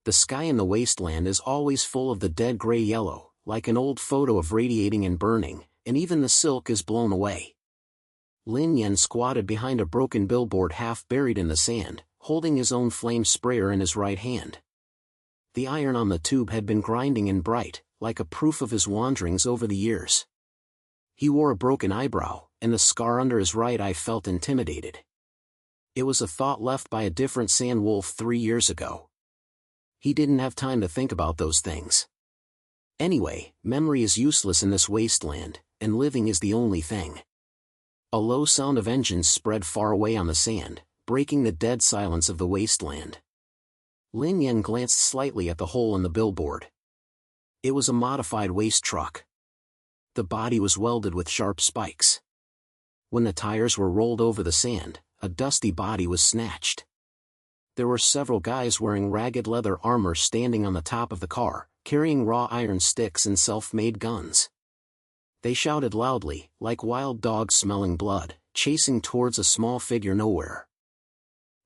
The sky in the wasteland is always full of the dead gray yellow, like an old photo of radiating and burning, and even the silk is blown away. Lin Yan squatted behind a broken billboard half buried in the sand, holding his own flame sprayer in his right hand. The iron on the tube had been grinding and bright, like a proof of his wanderings over the years. He wore a broken eyebrow, and the scar under his right eye felt intimidated. It was a thought left by a different sand wolf 3 years ago. He didn't have time to think about those things. Anyway, memory is useless in this wasteland, and living is the only thing. A low sound of engines spread far away on the sand, breaking the dead silence of the wasteland. Lin Yan glanced slightly at the hole in the billboard. It was a modified waste truck. The body was welded with sharp spikes. When the tires were rolled over the sand, a dusty body was snatched. There were several guys wearing ragged leather armor standing on the top of the car, carrying raw iron sticks and self-made guns. They shouted loudly, like wild dogs smelling blood, chasing towards a small figure nowhere.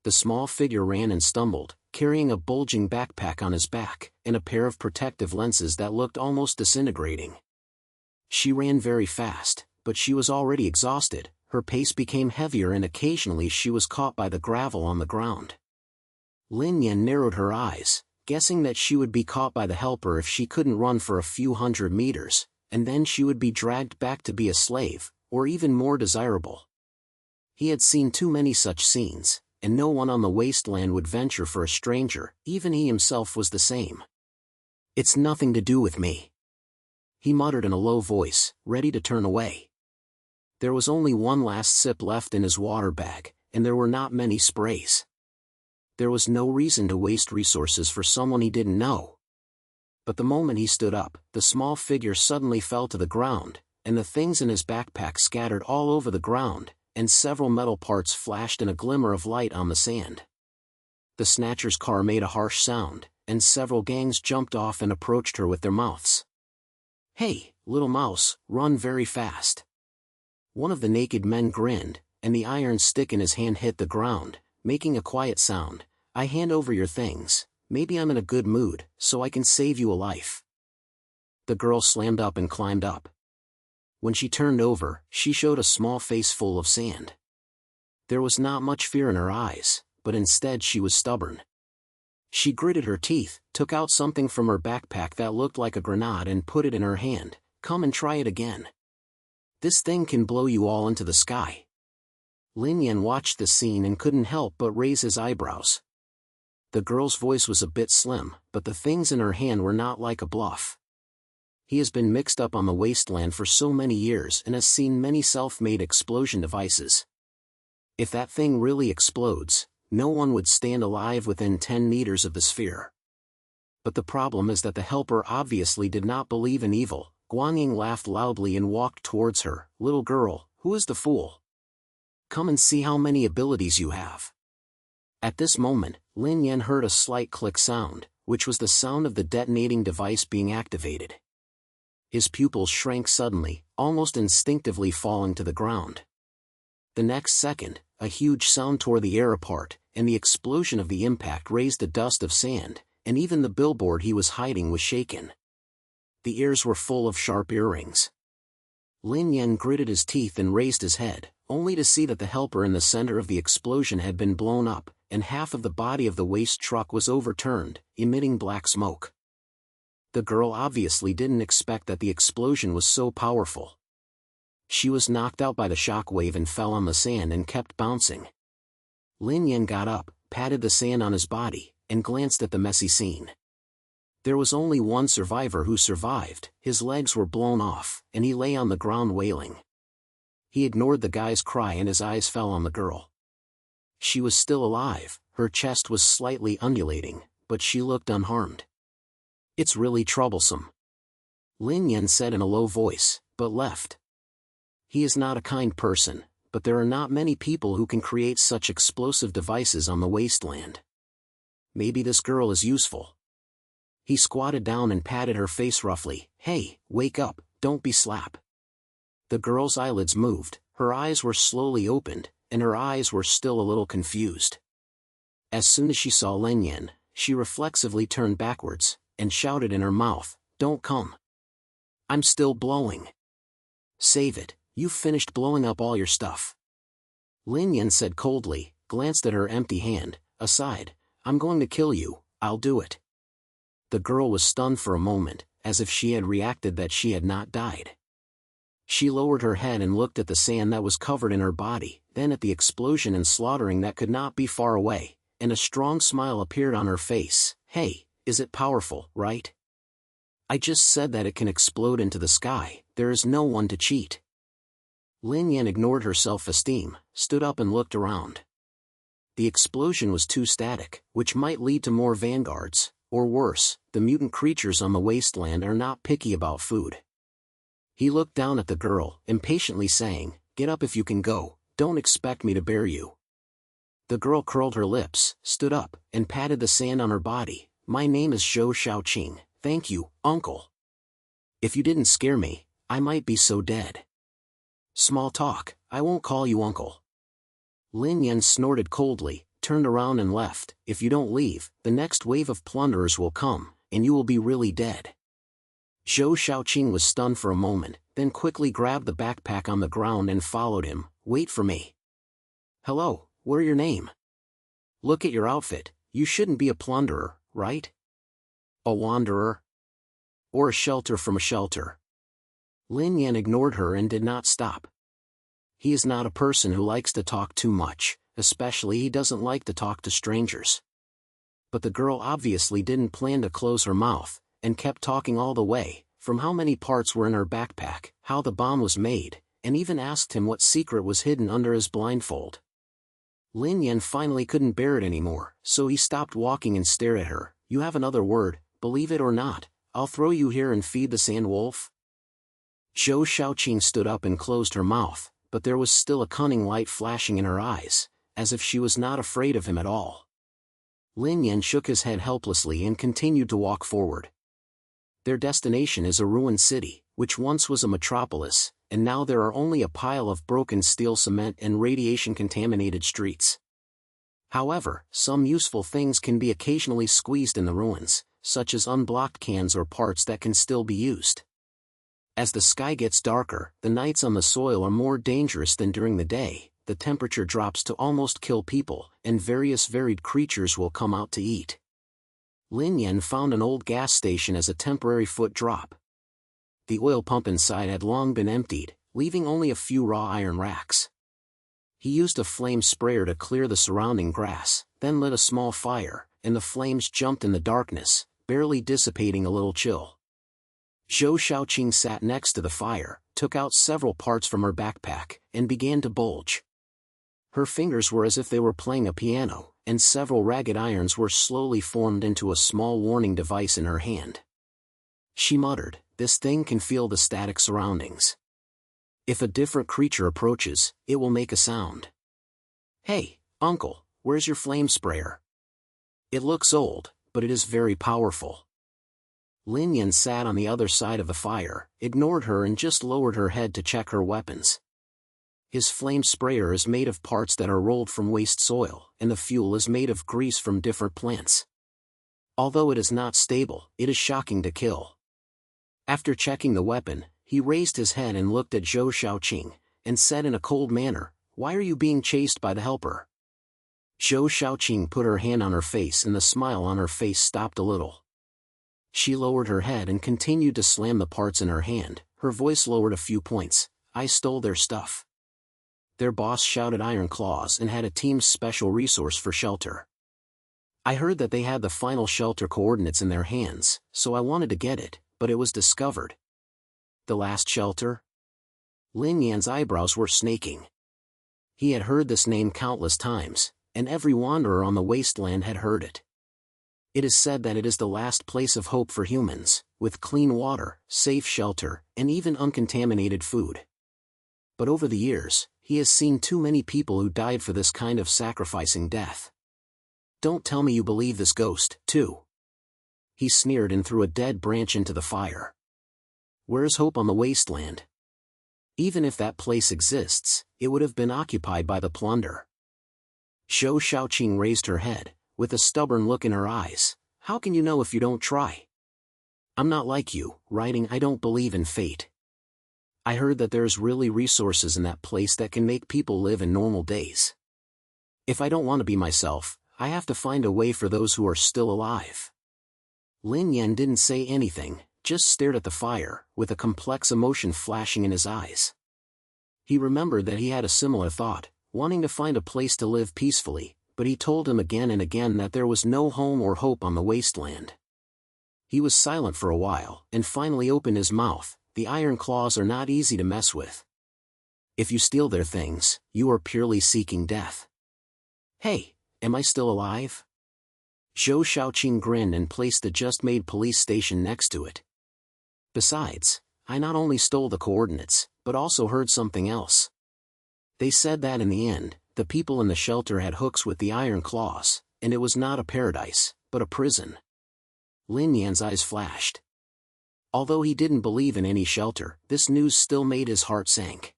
The small figure ran and stumbled, carrying a bulging backpack on his back, and a pair of protective lenses that looked almost disintegrating. She ran very fast, but she was already exhausted. Her pace became heavier and occasionally she was caught by the gravel on the ground. Lin Yan narrowed her eyes, guessing that she would be caught by the helper if she couldn't run for a few hundred meters, and then she would be dragged back to be a slave, or even more desirable. He had seen too many such scenes, and no one on the wasteland would venture for a stranger, even he himself was the same. "It's nothing to do with me," he muttered in a low voice, ready to turn away. There was only one last sip left in his water bag, and there were not many sprays. There was no reason to waste resources for someone he didn't know. But the moment he stood up, the small figure suddenly fell to the ground, and the things in his backpack scattered all over the ground, and several metal parts flashed in a glimmer of light on the sand. The snatcher's car made a harsh sound, and several gangs jumped off and approached her with their mouths. "Hey, little mouse, run very fast." One of the naked men grinned, and the iron stick in his hand hit the ground, making a quiet sound. "I hand over your things. Maybe I'm in a good mood, so I can save you a life." The girl slammed up and climbed up. When she turned over, she showed a small face full of sand. There was not much fear in her eyes, but instead she was stubborn. She gritted her teeth, took out something from her backpack that looked like a grenade and put it in her hand. "Come and try it again. This thing can blow you all into the sky." Lin Yan watched the scene and couldn't help but raise his eyebrows. The girl's voice was a bit slim, but the things in her hand were not like a bluff. He has been mixed up on the wasteland for so many years and has seen many self-made explosion devices. If that thing really explodes, no one would stand alive within 10 meters of the sphere. But the problem is that the helper obviously did not believe in evil. Guanyin laughed loudly and walked towards her. "Little girl, who is the fool? Come and see how many abilities you have." At this moment, Lin Yan heard a slight click sound, which was the sound of the detonating device being activated. His pupils shrank suddenly, almost instinctively falling to the ground. The next second, a huge sound tore the air apart, and the explosion of the impact raised the dust of sand, and even the billboard he was hiding was shaken. The ears were full of sharp earrings. Lin Yan gritted his teeth and raised his head, only to see that the helper in the center of the explosion had been blown up, and half of the body of the waste truck was overturned, emitting black smoke. The girl obviously didn't expect that the explosion was so powerful. She was knocked out by the shock wave and fell on the sand and kept bouncing. Lin Yan got up, patted the sand on his body, and glanced at the messy scene. There was only one survivor who survived. His legs were blown off, and he lay on the ground wailing. He ignored the guy's cry and his eyes fell on the girl. She was still alive, her chest was slightly undulating, but she looked unharmed. "It's really troublesome," Lin Yan said in a low voice, but left. He is not a kind person, but there are not many people who can create such explosive devices on the wasteland. Maybe this girl is useful. He squatted down and patted her face roughly. "Hey, wake up, don't be slap." The girl's eyelids moved, her eyes were slowly opened, and her eyes were still a little confused. As soon as she saw Lin Yan, she reflexively turned backwards, and shouted in her mouth, "Don't come. I'm still blowing. Save it, you've finished blowing up all your stuff." Lin Yan said coldly, glanced at her empty hand, aside, "I'm going to kill you, I'll do it." The girl was stunned for a moment, as if she had reacted that she had not died. She lowered her head and looked at the sand that was covered in her body, then at the explosion and slaughtering that could not be far away, and a strong smile appeared on her face. "Hey, is it powerful, right? I just said that it can explode into the sky, there is no one to cheat." Lin Yan ignored her self-esteem, stood up and looked around. The explosion was too static, which might lead to more vanguards, or worse, the mutant creatures on the wasteland are not picky about food. He looked down at the girl, impatiently saying, "Get up if you can go, don't expect me to bear you." The girl curled her lips, stood up, and patted the sand on her body. "My name is Zhou Xiaoqing, thank you, uncle. If you didn't scare me, I might be so dead." "Small talk, I won't call you uncle." Lin Yan snorted coldly, turned around and left. "If you don't leave, the next wave of plunderers will come, and you will be really dead." Zhou Xiaoqing was stunned for a moment, then quickly grabbed the backpack on the ground and followed him. "Wait for me." "Hello, what's your name? Look at your outfit, you shouldn't be a plunderer, right? A wanderer? Or a shelter from a shelter?" Lin Yan ignored her and did not stop. He is not a person who likes to talk too much, especially he doesn't like to talk to strangers. But the girl obviously didn't plan to close her mouth, and kept talking all the way, from how many parts were in her backpack, how the bomb was made, and even asked him what secret was hidden under his blindfold. Lin Yan finally couldn't bear it anymore, so he stopped walking and stared at her. "You have another word, believe it or not, I'll throw you here and feed the sand wolf." Zhou Xiaoqing stood up and closed her mouth, but there was still a cunning light flashing in her eyes, as if she was not afraid of him at all. Lin Yan shook his head helplessly and continued to walk forward. Their destination is a ruined city, which once was a metropolis, and now there are only a pile of broken steel cement and radiation-contaminated streets. However, some useful things can be occasionally squeezed in the ruins, such as unblocked cans or parts that can still be used. As the sky gets darker, the nights on the soil are more dangerous than during the day, the temperature drops to almost kill people, and various varied creatures will come out to eat. Lin Yan found an old gas station as a temporary foot drop. The oil pump inside had long been emptied, leaving only a few raw iron racks. He used a flame sprayer to clear the surrounding grass, then lit a small fire, and the flames jumped in the darkness, barely dissipating a little chill. Zhou Xiaoqing sat next to the fire, took out several parts from her backpack, and began to bulge. Her fingers were as if they were playing a piano, and several ragged irons were slowly formed into a small warning device in her hand. She muttered, "This thing can feel the static surroundings. If a different creature approaches, it will make a sound. Hey, uncle, where's your flame sprayer? It looks old, but it is very powerful." Lin Yan sat on the other side of the fire, ignored her and just lowered her head to check her weapons. His flame sprayer is made of parts that are rolled from waste soil, and the fuel is made of grease from different plants. Although it is not stable, it is shocking to kill. After checking the weapon, he raised his head and looked at Zhou Xiaoqing, and said in a cold manner, "Why are you being chased by the helper?" Zhou Xiaoqing put her hand on her face and the smile on her face stopped a little. She lowered her head and continued to slam the parts in her hand, her voice lowered a few points. "I stole their stuff. Their boss shouted Iron Claws and had a team's special resource for shelter. I heard that they had the final shelter coordinates in their hands, so I wanted to get it, but it was discovered." "The last shelter?" Lin Yan's eyebrows were snaking. He had heard this name countless times, and every wanderer on the wasteland had heard it. It is said that it is the last place of hope for humans, with clean water, safe shelter, and even uncontaminated food. But over the years, he has seen too many people who died for this kind of sacrificing death. "Don't tell me you believe this ghost, too." He sneered and threw a dead branch into the fire. "Where's hope on the wasteland? Even if that place exists, it would have been occupied by the plunder." Zhou Xiaoqing raised her head, with a stubborn look in her eyes. "How can you know if you don't try? I'm not like you, writing. I don't believe in fate. I heard that there's really resources in that place that can make people live in normal days. If I don't want to be myself, I have to find a way for those who are still alive." Lin Yan didn't say anything, just stared at the fire, with a complex emotion flashing in his eyes. He remembered that he had a similar thought, wanting to find a place to live peacefully, but he told him again and again that there was no home or hope on the wasteland. He was silent for a while, and finally opened his mouth. "The iron claws are not easy to mess with. If you steal their things, you are purely seeking death." "Hey, am I still alive?" Zhou Xiaoqing grinned and placed the just-made police station next to it. "Besides, I not only stole the coordinates, but also heard something else. They said that in the end, the people in the shelter had hooks with the iron claws, and it was not a paradise, but a prison." Lin Yan's eyes flashed. Although he didn't believe in any shelter, this news still made his heart sink.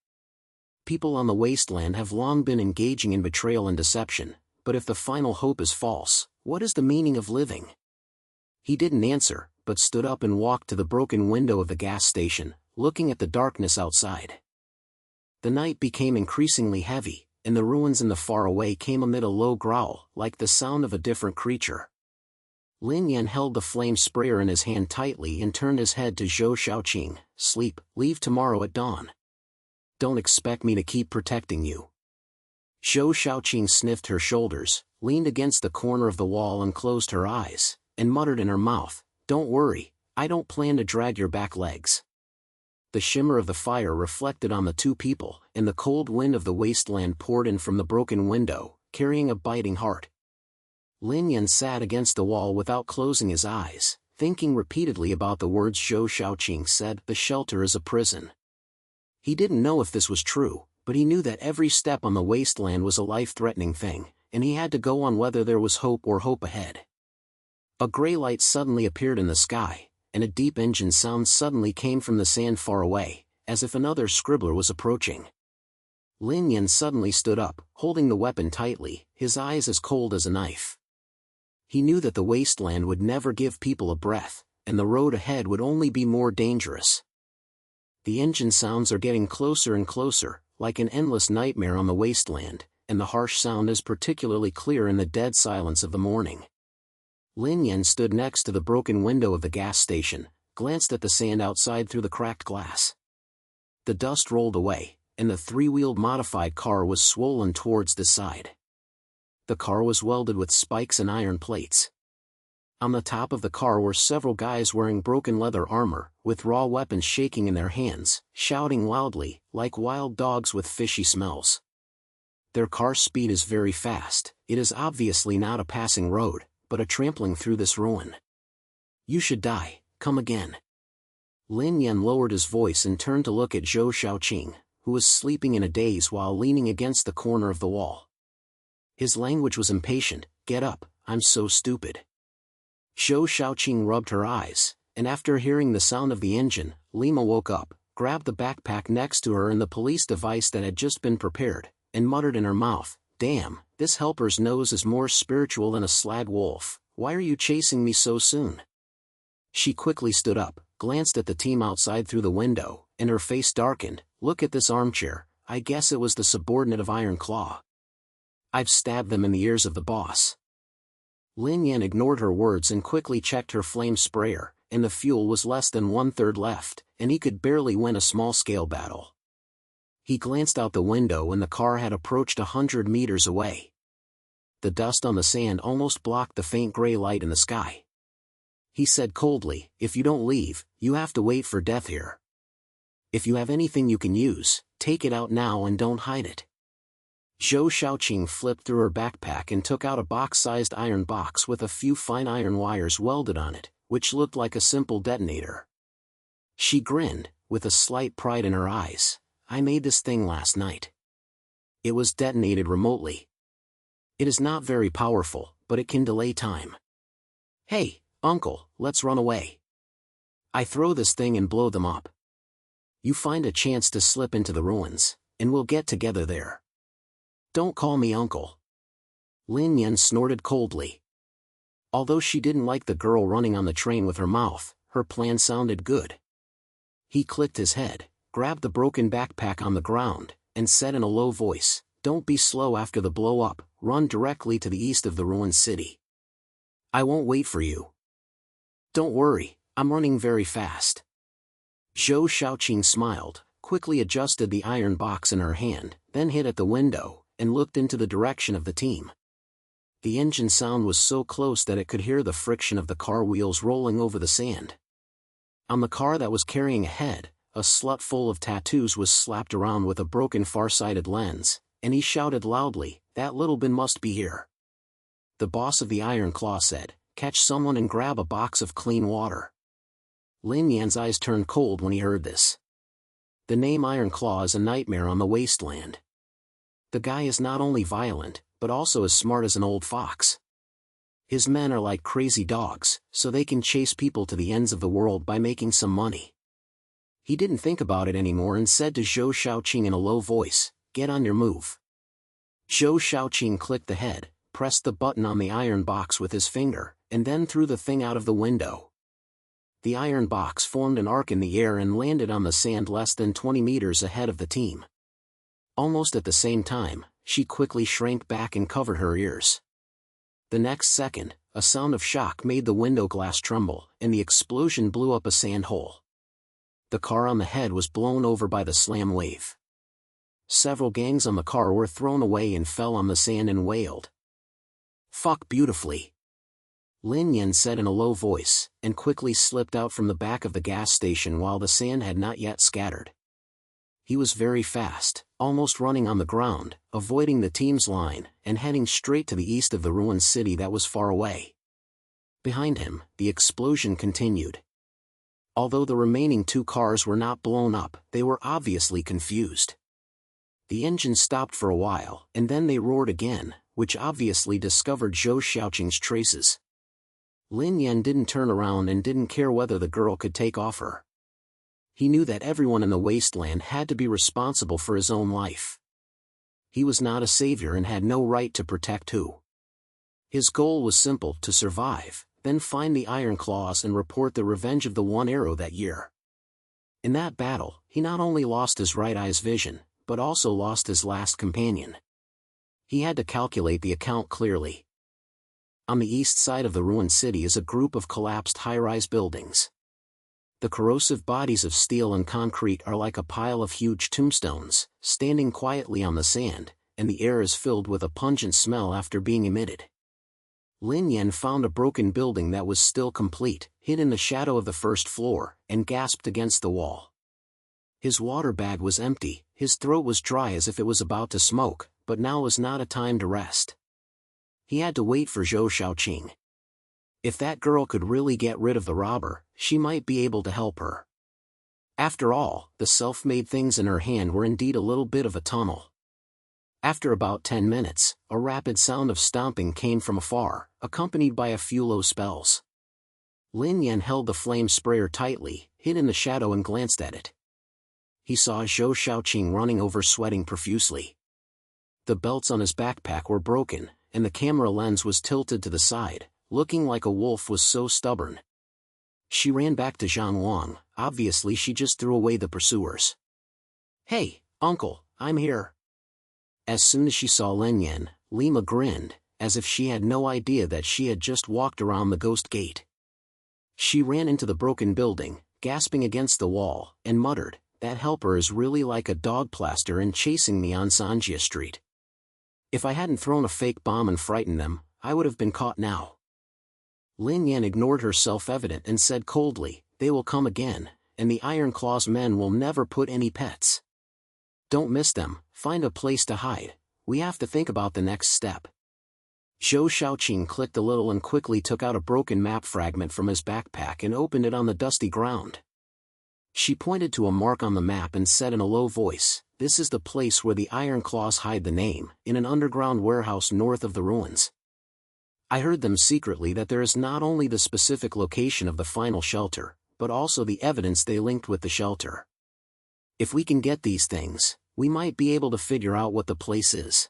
People on the wasteland have long been engaging in betrayal and deception, but if the final hope is false, what is the meaning of living? He didn't answer, but stood up and walked to the broken window of the gas station, looking at the darkness outside. The night became increasingly heavy, and the ruins in the far away came amid a low growl, like the sound of a different creature. Lin Yan held the flame sprayer in his hand tightly and turned his head to Zhou Xiaoqing. "Sleep, leave tomorrow at dawn. Don't expect me to keep protecting you." Zhou Xiaoqing sniffed her shoulders, leaned against the corner of the wall and closed her eyes, and muttered in her mouth, "Don't worry, I don't plan to drag your back legs." The shimmer of the fire reflected on the two people, and the cold wind of the wasteland poured in from the broken window, carrying a biting heart. Lin Yan sat against the wall without closing his eyes, thinking repeatedly about the words Zhou Xiaoqing said. The shelter is a prison. He didn't know if this was true, but he knew that every step on the wasteland was a life-threatening thing, and he had to go on whether there was hope or hope ahead. A gray light suddenly appeared in the sky, and a deep engine sound suddenly came from the sand far away, as if another scribbler was approaching. Lin Yan suddenly stood up, holding the weapon tightly, his eyes as cold as a knife. He knew that the wasteland would never give people a breath, and the road ahead would only be more dangerous. The engine sounds are getting closer and closer, like an endless nightmare on the wasteland, and the harsh sound is particularly clear in the dead silence of the morning. Lin Yan stood next to the broken window of the gas station, glanced at the sand outside through the cracked glass. The dust rolled away, and the three-wheeled modified car was swollen towards the side. The car was welded with spikes and iron plates. On the top of the car were several guys wearing broken leather armor, with raw weapons shaking in their hands, shouting loudly, like wild dogs with fishy smells. Their car speed is very fast. It is obviously not a passing road, but a trampling through this ruin. "You should die, come again." Lin Yan lowered his voice and turned to look at Zhou Xiaoqing, who was sleeping in a daze while leaning against the corner of the wall. His language was impatient. "Get up, I'm so stupid." Zhou Xiaoqing rubbed her eyes, and after hearing the sound of the engine, Lima woke up, grabbed the backpack next to her and the police device that had just been prepared, and muttered in her mouth, "Damn, this helper's nose is more spiritual than a slag wolf. Why are you chasing me so soon?" She quickly stood up, glanced at the team outside through the window, and her face darkened. "Look at this armchair. I guess it was the subordinate of Iron Claw. I've stabbed them in the ears of the boss." Lin Yan ignored her words and quickly checked her flame sprayer, and the fuel was less than 1/3 left, and he could barely win a small-scale battle. He glanced out the window and the car had approached 100 meters away. The dust on the sand almost blocked the faint gray light in the sky. He said coldly, "If you don't leave, you have to wait for death here. If you have anything you can use, take it out now and don't hide it." Zhou Xiaoqing flipped through her backpack and took out a box-sized iron box with a few fine iron wires welded on it, which looked like a simple detonator. She grinned, with a slight pride in her eyes. "I made this thing last night. It was detonated remotely. It is not very powerful, but it can delay time. Hey, uncle, let's run away. I throw this thing and blow them up. You find a chance to slip into the ruins, and we'll get together there. Don't call me uncle." Lin Yan snorted coldly. Although she didn't like the girl running on the train with her mouth, her plan sounded good. He clicked his head, grabbed the broken backpack on the ground, and said in a low voice, "Don't be slow after the blow-up, run directly to the east of the ruined city. I won't wait for you." "Don't worry, I'm running very fast." Zhou Xiaoqing smiled, quickly adjusted the iron box in her hand, then hid at the window, and looked into the direction of the team. The engine sound was so close that it could hear the friction of the car wheels rolling over the sand. On the car that was carrying ahead, a slut full of tattoos was slapped around with a broken far-sighted lens, and he shouted loudly, "That little bin must be here." The boss of the Iron Claw said, "Catch someone and grab a box of clean water." Lin Yan's eyes turned cold when he heard this. The name Iron Claw is a nightmare on the wasteland. The guy is not only violent, but also as smart as an old fox. His men are like crazy dogs, so they can chase people to the ends of the world by making some money. He didn't think about it anymore and said to Zhou Xiaoqing in a low voice, "Get on your move." Zhou Xiaoqing clicked the head, pressed the button on the iron box with his finger, and then threw the thing out of the window. The iron box formed an arc in the air and landed on the sand less than 20 meters ahead of the team. Almost at the same time, she quickly shrank back and covered her ears. The next second, a sound of shock made the window glass tremble, and the explosion blew up a sand hole. The car on the head was blown over by the slam wave. Several gangs on the car were thrown away and fell on the sand and wailed. "Fuck beautifully," Lin Yan said in a low voice, and quickly slipped out from the back of the gas station while the sand had not yet scattered. He was very fast, almost running on the ground, avoiding the team's line, and heading straight to the east of the ruined city that was far away. Behind him, the explosion continued. Although the remaining two cars were not blown up, they were obviously confused. The engine stopped for a while, and then they roared again, which obviously discovered Zhou Xiaoqing's traces. Lin Yan didn't turn around and didn't care whether the girl could take off her. He knew that everyone in the wasteland had to be responsible for his own life. He was not a savior and had no right to protect who. His goal was simple: to survive, then find the Iron Claws and report the revenge of the One Arrow that year. In that battle, he not only lost his right eye's vision, but also lost his last companion. He had to calculate the account clearly. On the east side of the ruined city is a group of collapsed high-rise buildings. The corrosive bodies of steel and concrete are like a pile of huge tombstones, standing quietly on the sand, and the air is filled with a pungent smell after being emitted. Lin Yan found a broken building that was still complete, hid in the shadow of the first floor, and gasped against the wall. His water bag was empty, his throat was dry as if it was about to smoke, but now was not a time to rest. He had to wait for Zhou Xiaoqing. If that girl could really get rid of the robber, she might be able to help her. After all, the self-made things in her hand were indeed a little bit of a tunnel. After about 10 minutes, a rapid sound of stomping came from afar, accompanied by a few low spells. Lin Yan held the flame sprayer tightly, hid in the shadow and glanced at it. He saw Zhou Xiaoqing running over, sweating profusely. The belts on his backpack were broken, and the camera lens was tilted to the side, looking like a wolf was so stubborn. She ran back to Zhang Wang. Obviously she just threw away the pursuers. "Hey, uncle, I'm here." As soon as she saw Lin Yan, Lima grinned, as if she had no idea that she had just walked around the ghost gate. She ran into the broken building, gasping against the wall, and muttered, "That helper is really like a dog plaster and chasing me on Sanjia Street. If I hadn't thrown a fake bomb and frightened them, I would have been caught now." Lin Yan ignored her self-evident and said coldly, "They will come again, and the Iron Claw's men will never put any pets. Don't miss them, find a place to hide, we have to think about the next step." Zhou Xiaoqing clicked a little and quickly took out a broken map fragment from his backpack and opened it on the dusty ground. She pointed to a mark on the map and said in a low voice, "This is the place where the Iron Claws hide the name, in an underground warehouse north of the ruins. I heard them secretly that there is not only the specific location of the final shelter, but also the evidence they linked with the shelter. If we can get these things, we might be able to figure out what the place is."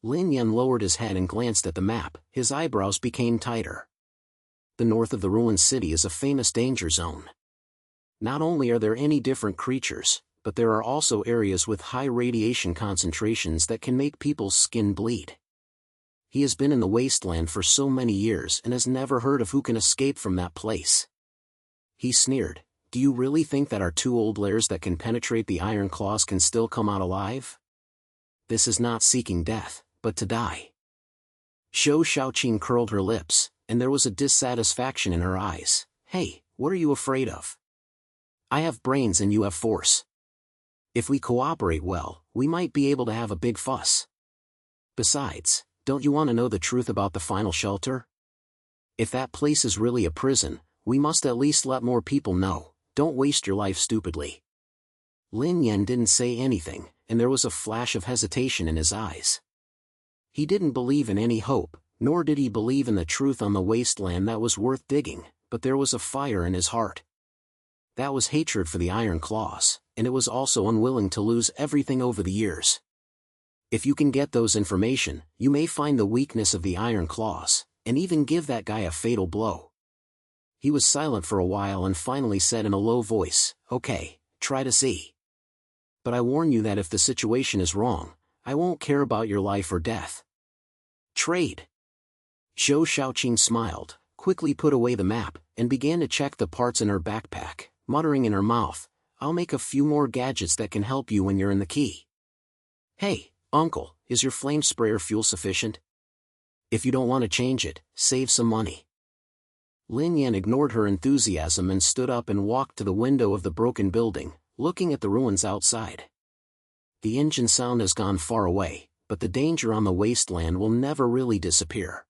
Lin Yan lowered his head and glanced at the map, his eyebrows became tighter. The north of the ruined city is a famous danger zone. Not only are there any different creatures, but there are also areas with high radiation concentrations that can make people's skin bleed. He has been in the wasteland for so many years and has never heard of who can escape from that place. He sneered, "Do you really think that our two old lairs that can penetrate the iron claws can still come out alive? This is not seeking death, but to die." Zhou Xiaoqing curled her lips, and there was a dissatisfaction in her eyes. "Hey, what are you afraid of? I have brains and you have force. If we cooperate well, we might be able to have a big fuss. Besides, don't you want to know the truth about the final shelter? If that place is really a prison, we must at least let more people know. Don't waste your life stupidly." Lin Yan didn't say anything, and there was a flash of hesitation in his eyes. He didn't believe in any hope, nor did he believe in the truth on the wasteland that was worth digging, but there was a fire in his heart. That was hatred for the iron claws, and it was also unwilling to lose everything over the years. If you can get those information, you may find the weakness of the iron claws, and even give that guy a fatal blow. He was silent for a while and finally said in a low voice, "Okay, try to see. But I warn you that if the situation is wrong, I won't care about your life or death." "Trade." Zhou Xiaoqing smiled, quickly put away the map, and began to check the parts in her backpack, muttering in her mouth, "I'll make a few more gadgets that can help you when you're in the key." "Hey, uncle, is your flame sprayer fuel sufficient? If you don't want to change it, save some money." Lin Yan ignored her enthusiasm and stood up and walked to the window of the broken building, looking at the ruins outside. The engine sound has gone far away, but the danger on the wasteland will never really disappear.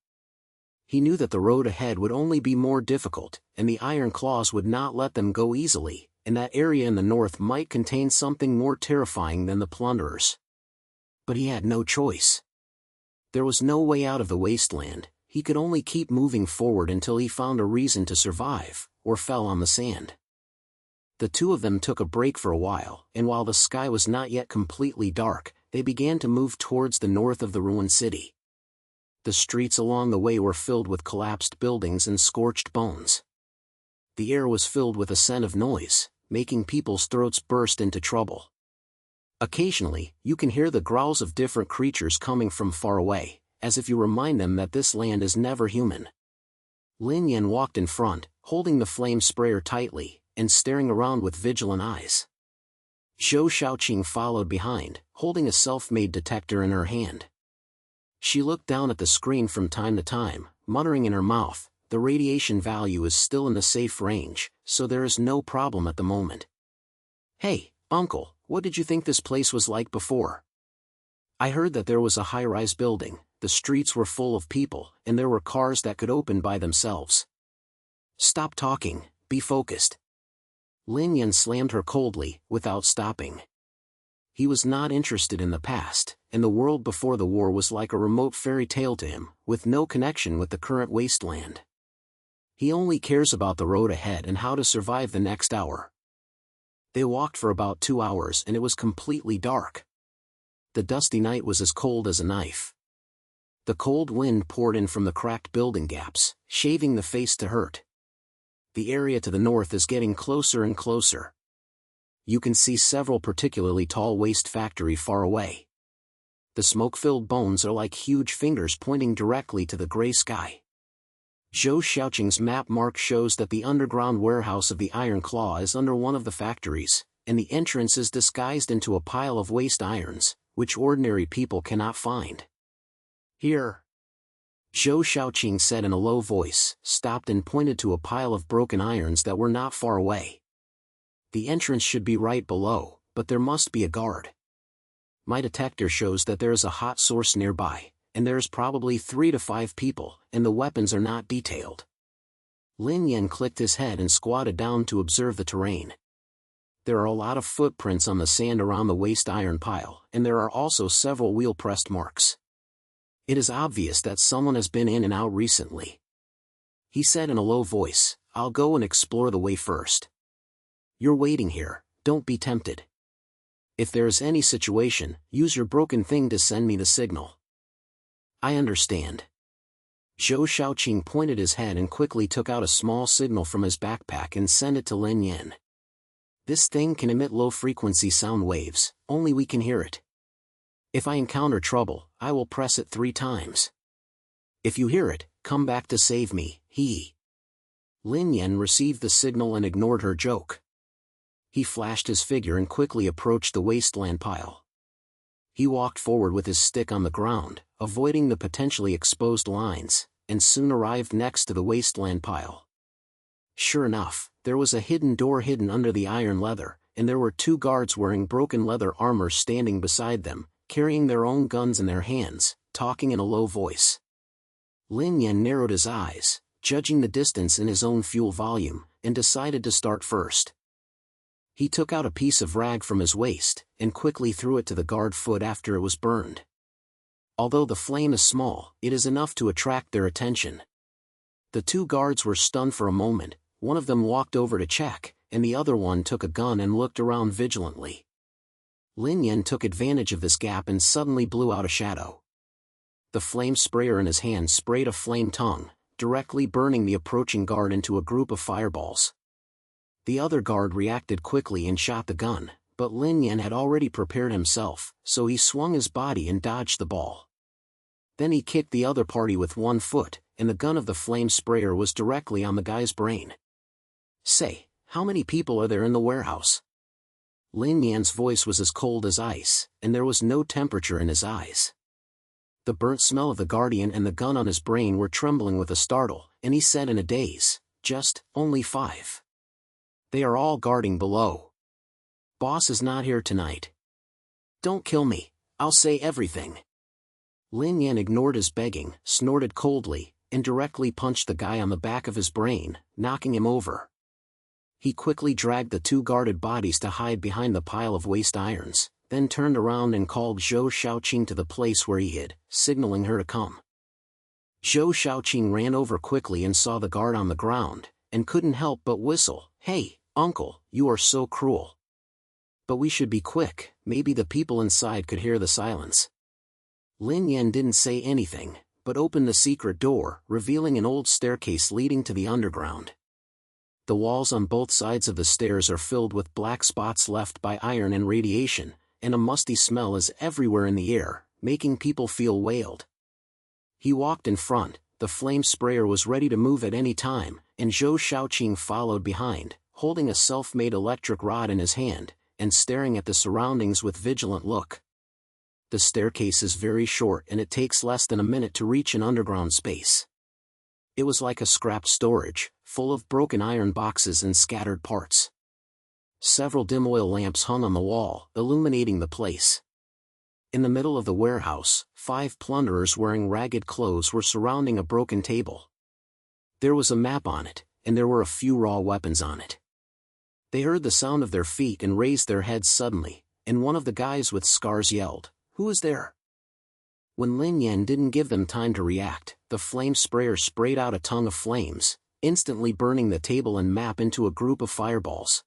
He knew that the road ahead would only be more difficult, and the iron claws would not let them go easily, and that area in the north might contain something more terrifying than the plunderers. But he had no choice. There was no way out of the wasteland. He could only keep moving forward until he found a reason to survive, or fell on the sand. The two of them took a break for a while, and while the sky was not yet completely dark, they began to move towards the north of the ruined city. The streets along the way were filled with collapsed buildings and scorched bones. The air was filled with a scent of noise, making people's throats burst into trouble. Occasionally, you can hear the growls of different creatures coming from far away, as if you remind them that this land is never human. Lin Yan walked in front, holding the flame sprayer tightly, and staring around with vigilant eyes. Zhou Xiaoqing followed behind, holding a self-made detector in her hand. She looked down at the screen from time to time, muttering in her mouth, "The radiation value is still in the safe range, so there is no problem at the moment." "Hey, uncle, what did you think this place was like before? I heard that there was a high-rise building, the streets were full of people, and there were cars that could open by themselves." "Stop talking, be focused." Lin Yan slammed her coldly, without stopping. He was not interested in the past, and the world before the war was like a remote fairy tale to him, with no connection with the current wasteland. He only cares about the road ahead and how to survive the next hour. They walked for about 2 hours and it was completely dark. The dusty night was as cold as a knife. The cold wind poured in from the cracked building gaps, shaving the face to hurt. The area to the north is getting closer and closer. You can see several particularly tall waste factories far away. The smoke-filled bones are like huge fingers pointing directly to the gray sky. Zhou Xiaoqing's map mark shows that the underground warehouse of the Iron Claw is under one of the factories, and the entrance is disguised into a pile of waste irons, which ordinary people cannot find. "Here," Zhou Xiaoqing said in a low voice, stopped and pointed to a pile of broken irons that were not far away. "The entrance should be right below, but there must be a guard. My detector shows that there is a hot source nearby, and there is probably 3 to 5 people, and the weapons are not detailed." Lin Yan clicked his head and squatted down to observe the terrain. There are a lot of footprints on the sand around the waste iron pile, and there are also several wheel-pressed marks. It is obvious that someone has been in and out recently. He said in a low voice, "I'll go and explore the way first. You're waiting here, don't be tempted. If there is any situation, use your broken thing to send me the signal." "I understand." Zhou Xiaoqing pointed his head and quickly took out a small signal from his backpack and sent it to Lin Yan. This thing can emit low-frequency sound waves, only we can hear it. If I encounter trouble, I will press it 3 times. If you hear it, come back to save me, Lin Yan received the signal and ignored her joke. He flashed his figure and quickly approached the wasteland pile. He walked forward with his stick on the ground, avoiding the potentially exposed lines, and soon arrived next to the wasteland pile. Sure enough, there was a hidden door hidden under the iron leather, and there were 2 guards wearing broken leather armor standing beside them, carrying their own guns in their hands, talking in a low voice. Lin Yan narrowed his eyes, judging the distance in his own fuel volume, and decided to start first. He took out a piece of rag from his waist, and quickly threw it to the guard foot after it was burned. Although the flame is small, it is enough to attract their attention. The 2 guards were stunned for a moment, one of them walked over to check, and the other one took a gun and looked around vigilantly. Lin Yan took advantage of this gap and suddenly blew out a shadow. The flame sprayer in his hand sprayed a flame tongue, directly burning the approaching guard into a group of fireballs. The other guard reacted quickly and shot the gun, but Lin Yan had already prepared himself, so he swung his body and dodged the ball. Then he kicked the other party with 1 foot, and the gun of the flame sprayer was directly on the guy's brain. Say, how many people are there in the warehouse? Lin Yan's voice was as cold as ice, and there was no temperature in his eyes. The burnt smell of the guardian and the gun on his brain were trembling with a startle, and he said in a daze, only 5. They are all guarding below. Boss is not here tonight. Don't kill me, I'll say everything. Lin Yan ignored his begging, snorted coldly, and directly punched the guy on the back of his brain, knocking him over. He quickly dragged the 2 guarded bodies to hide behind the pile of waste irons, then turned around and called Zhou Xiaoqing to the place where he hid, signaling her to come. Zhou Xiaoqing ran over quickly and saw the guard on the ground, and couldn't help but whistle. Hey, uncle, you are so cruel. But we should be quick, maybe the people inside could hear the silence. Lin Yan didn't say anything, but opened the secret door, revealing an old staircase leading to the underground. The walls on both sides of the stairs are filled with black spots left by iron and radiation, and a musty smell is everywhere in the air, making people feel wailed. He walked in front, the flame sprayer was ready to move at any time, and Zhou Xiaoqing followed behind, holding a self-made electric rod in his hand, and staring at the surroundings with vigilant look. The staircase is very short and it takes less than a minute to reach an underground space. It was like a scrapped storage, full of broken iron boxes and scattered parts. Several dim oil lamps hung on the wall, illuminating the place. In the middle of the warehouse, 5 plunderers wearing ragged clothes were surrounding a broken table. There was a map on it, and there were a few raw weapons on it. They heard the sound of their feet and raised their heads suddenly, and one of the guys with scars yelled, "Who is there?" When Lin Yan didn't give them time to react, the flame sprayer sprayed out a tongue of flames, instantly burning the table and map into a group of fireballs.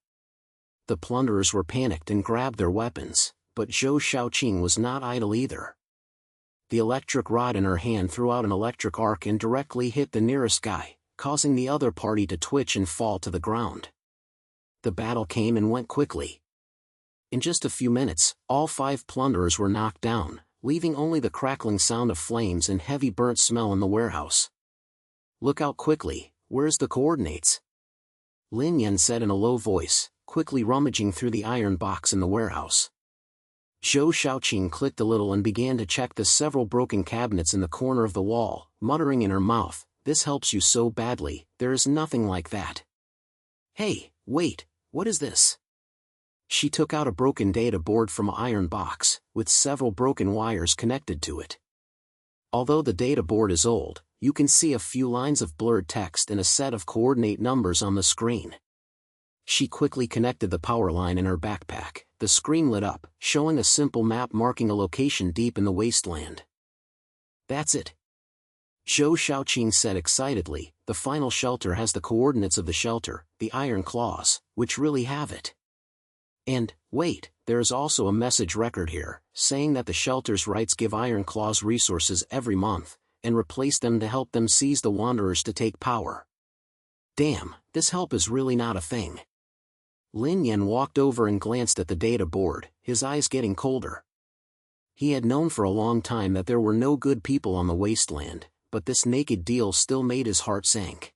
The plunderers were panicked and grabbed their weapons, but Zhou Xiaoqing was not idle either. The electric rod in her hand threw out an electric arc and directly hit the nearest guy, causing the other party to twitch and fall to the ground. The battle came and went quickly. In just a few minutes, all 5 plunderers were knocked down, leaving only the crackling sound of flames and heavy burnt smell in the warehouse. "Look out quickly, where's the coordinates?" Lin Yan said in a low voice, quickly rummaging through the iron box in the warehouse. Zhou Xiaoqing clicked a little and began to check the several broken cabinets in the corner of the wall, muttering in her mouth, "This helps you so badly, there is nothing like that." "Hey, wait, what is this?" She took out a broken data board from an iron box, with several broken wires connected to it. Although the data board is old, you can see a few lines of blurred text and a set of coordinate numbers on the screen. She quickly connected the power line in her backpack. The screen lit up, showing a simple map marking a location deep in the wasteland. "That's it," Zhou Xiaoqing said excitedly. "The final shelter has the coordinates of the shelter, the iron claws, which really have it. And, wait, there is also a message record here, saying that the shelter's rights give Iron Claws resources every month, and replace them to help them seize the Wanderers to take power. Damn, this help is really not a thing. Lin Yan walked over and glanced at the data board, his eyes getting colder. He had known for a long time that there were no good people on the wasteland, but this naked deal still made his heart sink.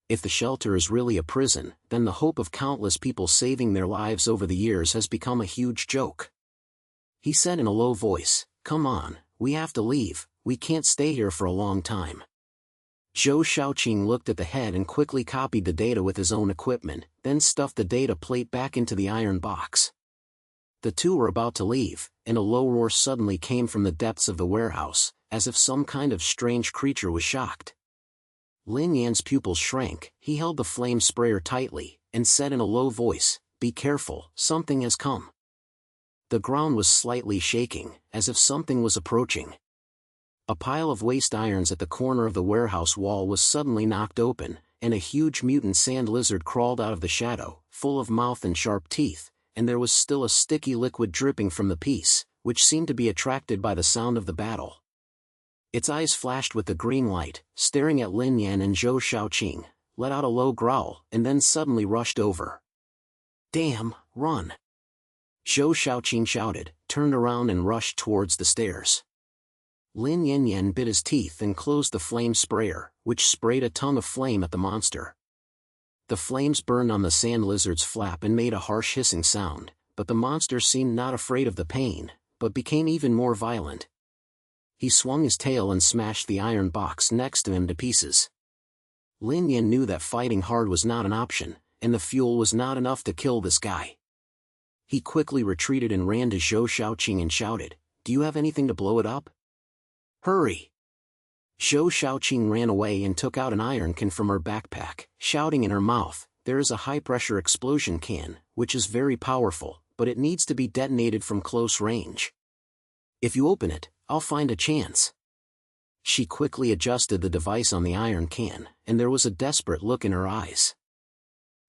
If the shelter is really a prison, then the hope of countless people saving their lives over the years has become a huge joke. He said in a low voice, "Come on, we have to leave, we can't stay here for a long time." Zhou Xiaoqing looked at the head and quickly copied the data with his own equipment, then stuffed the data plate back into the iron box. The two were about to leave, and a low roar suddenly came from the depths of the warehouse, as if some kind of strange creature was shocked. Lin Yan's pupils shrank, he held the flame sprayer tightly, and said in a low voice, "Be careful, something has come." The ground was slightly shaking, as if something was approaching. A pile of waste irons at the corner of the warehouse wall was suddenly knocked open, and a huge mutant sand lizard crawled out of the shadow, full of mouth and sharp teeth, and there was still a sticky liquid dripping from the piece, which seemed to be attracted by the sound of the battle. Its eyes flashed with the green light, staring at Lin Yan and Zhou Xiaoqing, let out a low growl, and then suddenly rushed over. "Damn, run!" Zhou Xiaoqing shouted, turned around and rushed towards the stairs. Lin Yan bit his teeth and closed the flame sprayer, which sprayed a tongue of flame at the monster. The flames burned on the sand lizard's flap and made a harsh hissing sound, but the monster seemed not afraid of the pain, but became even more violent. He swung his tail and smashed the iron box next to him to pieces. Lin Yan knew that fighting hard was not an option, and the fuel was not enough to kill this guy. He quickly retreated and ran to Zhou Xiaoqing and shouted, "Do you have anything to blow it up? Hurry!" Zhou Xiaoqing ran away and took out an iron can from her backpack, shouting in her mouth, "There is a high-pressure explosion can, which is very powerful, but it needs to be detonated from close range. If you open it, I'll find a chance." She quickly adjusted the device on the iron can, and there was a desperate look in her eyes.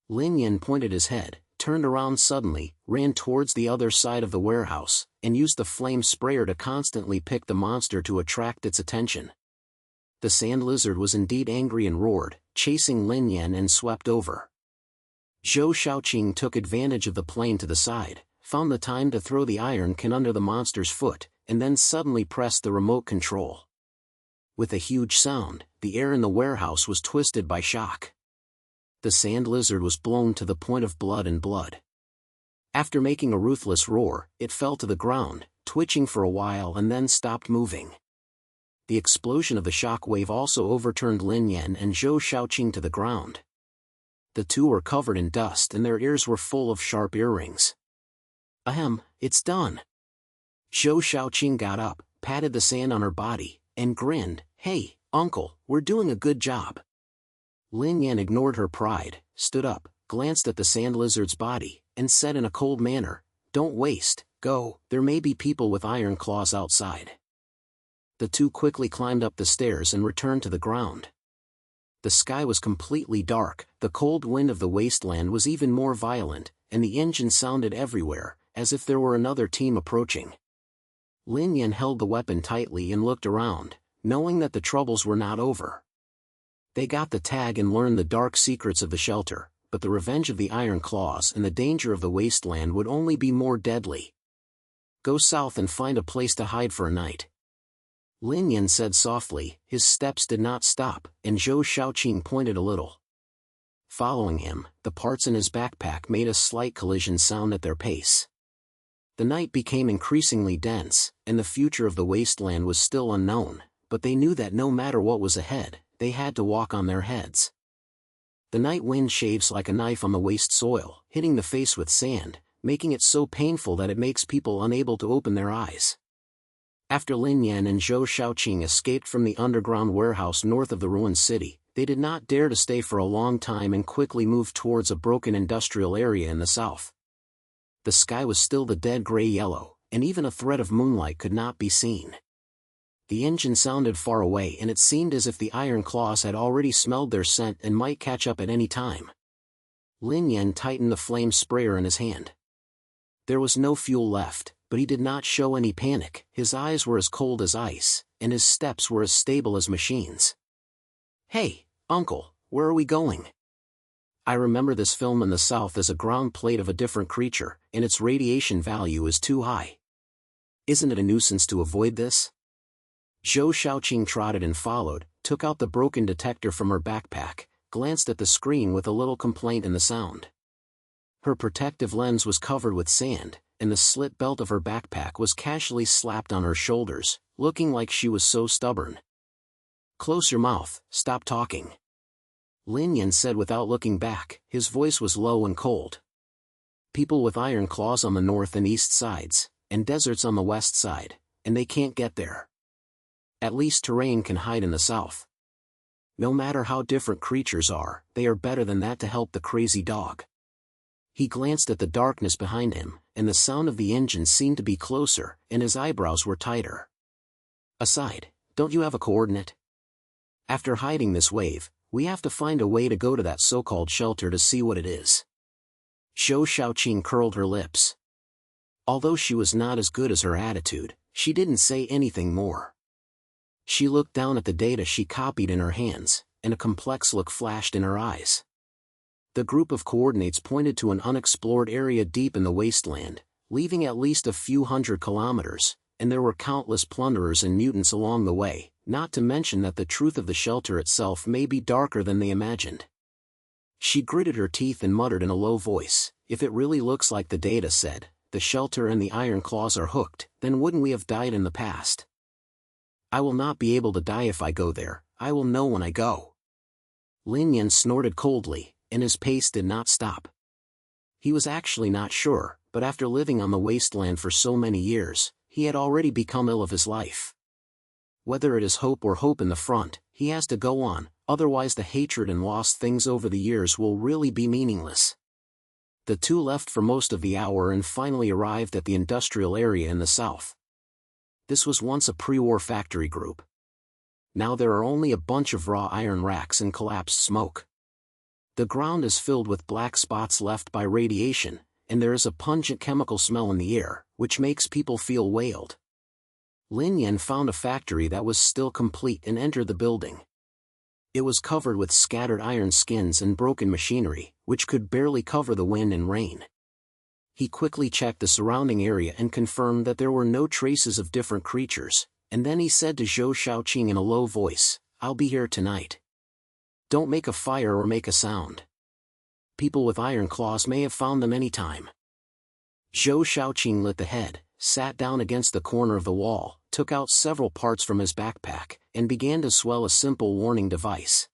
Lin Yan pointed his head, turned around suddenly, ran towards the other side of the warehouse, and used the flame sprayer to constantly pick the monster to attract its attention. The sand lizard was indeed angry and roared, chasing Lin Yan and swept over. Zhou Xiaoqing took advantage of the plane to the side, found the time to throw the iron can under the monster's foot, and then suddenly pressed the remote control. With a huge sound, the air in the warehouse was twisted by shock. The sand lizard was blown to the point of blood and blood. After making a ruthless roar, it fell to the ground, twitching for a while and then stopped moving. The explosion of the shock wave also overturned Lin Yan and Zhou Xiaoqing to the ground. The two were covered in dust and their ears were full of sharp earrings. "Ahem, it's done." Zhou Xiaoqing got up, patted the sand on her body, and grinned, "Hey, uncle, we're doing a good job." Lin Yan ignored her pride, stood up, glanced at the sand lizard's body, and said in a cold manner, "Don't waste, go, there may be people with iron claws outside." The two quickly climbed up the stairs and returned to the ground. The sky was completely dark, the cold wind of the wasteland was even more violent, and the engine sounded everywhere, as if there were another team approaching. Lin Yan held the weapon tightly and looked around, knowing that the troubles were not over. They got the tag and learned the dark secrets of the shelter, but the revenge of the Iron Claws and the danger of the wasteland would only be more deadly. "Go south and find a place to hide for a night," Lin Yan said softly. His steps did not stop, and Zhou Xiaoqing pointed a little. Following him, the parts in his backpack made a slight collision sound at their pace. The night became increasingly dense, and the future of the wasteland was still unknown, but they knew that no matter what was ahead, they had to walk on their heads. The night wind shaves like a knife on the waste soil, hitting the face with sand, making it so painful that it makes people unable to open their eyes. After Lin Yan and Zhou Xiaoqing escaped from the underground warehouse north of the ruined city, they did not dare to stay for a long time and quickly moved towards a broken industrial area in the south. The sky was still the dead gray-yellow, and even a thread of moonlight could not be seen. The engine sounded far away and it seemed as if the Iron Claws had already smelled their scent and might catch up at any time. Lin Yan tightened the flame sprayer in his hand. There was no fuel left, but he did not show any panic. His eyes were as cold as ice, and his steps were as stable as machines. "Hey, uncle, where are we going?" I remember this film in the South as a ground plate of a different creature, and its radiation value is too high. Isn't it a nuisance to avoid this? Zhou Xiaoqing trotted and followed, took out the broken detector from her backpack, glanced at the screen with a little complaint in the sound. Her protective lens was covered with sand, and the slit belt of her backpack was casually slapped on her shoulders, looking like she was so stubborn. "Close your mouth, stop talking," Lin Yan said without looking back. His voice was low and cold. "People with iron claws on the north and east sides, and deserts on the west side, and they can't get there. At least terrain can hide in the south. No matter how different creatures are, they are better than that to help the crazy dog." He glanced at the darkness behind him, and the sound of the engine seemed to be closer, and his eyebrows were tighter. "Aside, don't you have a coordinate? After hiding this wave, we have to find a way to go to that so-called shelter to see what it is." Zhou Xiaoqing curled her lips. Although she was not as good as her attitude, she didn't say anything more. She looked down at the data she copied in her hands, and a complex look flashed in her eyes. The group of coordinates pointed to an unexplored area deep in the wasteland, leaving at least a few hundred kilometers, and there were countless plunderers and mutants along the way, not to mention that the truth of the shelter itself may be darker than they imagined. She gritted her teeth and muttered in a low voice, "If it really looks like the data said, the shelter and the iron claws are hooked, then wouldn't we have died in the past? I will not be able to die if I go there, I will know when I go." Lin Yan snorted coldly, and his pace did not stop. He was actually not sure, but after living on the wasteland for so many years, he had already become ill of his life. Whether it is hope or hope in the front, he has to go on, otherwise the hatred and lost things over the years will really be meaningless. The two left for most of the hour and finally arrived at the industrial area in the south. This was once a pre-war factory group. Now there are only a bunch of raw iron racks and collapsed smoke. The ground is filled with black spots left by radiation, and there is a pungent chemical smell in the air, which makes people feel wailed. Lin Yan found a factory that was still complete and entered the building. It was covered with scattered iron skins and broken machinery, which could barely cover the wind and rain. He quickly checked the surrounding area and confirmed that there were no traces of different creatures, and then he said to Zhou Xiaoqing in a low voice, "I'll be here tonight. Don't make a fire or make a sound. People with iron claws may have found them any time." Zhou Xiaoqing lit the head, sat down against the corner of the wall, took out several parts from his backpack, and began to swell a simple warning device.